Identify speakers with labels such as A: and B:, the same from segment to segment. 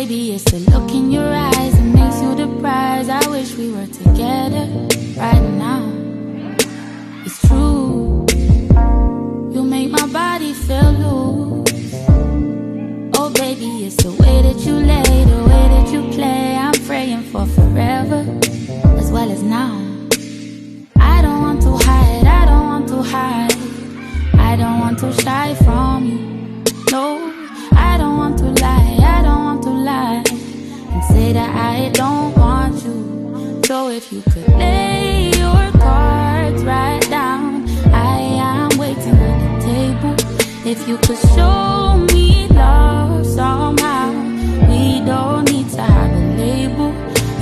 A: baby, it's the look in your eyes that makes you the prize. I wish we were together right now. It's true, you make my body feel loose. Oh baby, it's the way that you lay, the way that you play. I'm praying for forever as well as now. I don't want to hide, I don't want to hide, I don't want to shy from you. No, I don't want to lie, I don't want to lie and say that I don't want you. So if you could lay your cards right down, I am waiting at the table. If you could show me love somehow, we don't need to have a label.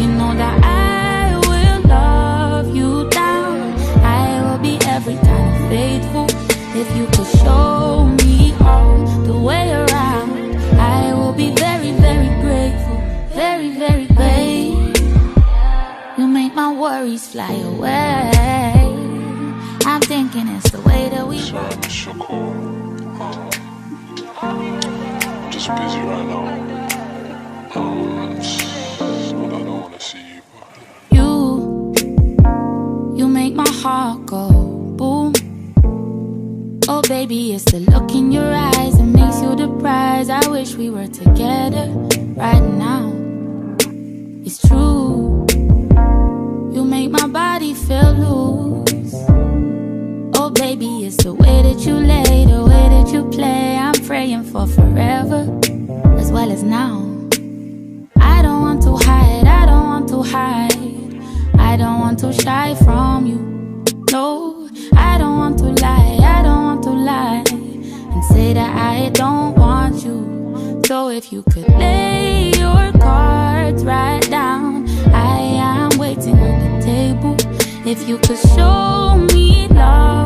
A: You know that I will love you down, I will be every kind of faithful. If you could show me all the way around, I will be very, very grateful. Very, very grateful. You make my worries fly away. I'm thinking it's the way that we
B: rock. So cool. Just busy right now. So I don't want to see you.
A: You make my heart go boom. Oh baby, it's the look in your eyes that makes you the prize. I wish we were together right now. It's true, you make my body feel loose. Oh baby, it's the way that you lay, the way that you play. I'm praying for forever as well as now. I don't want to hide, I don't want to hide, I don't want to shy from you. No, I don't want to lie, I don't want to lie and say that I don't want you. So if you could lay your cards right down, I am waiting at the table. If you could show me love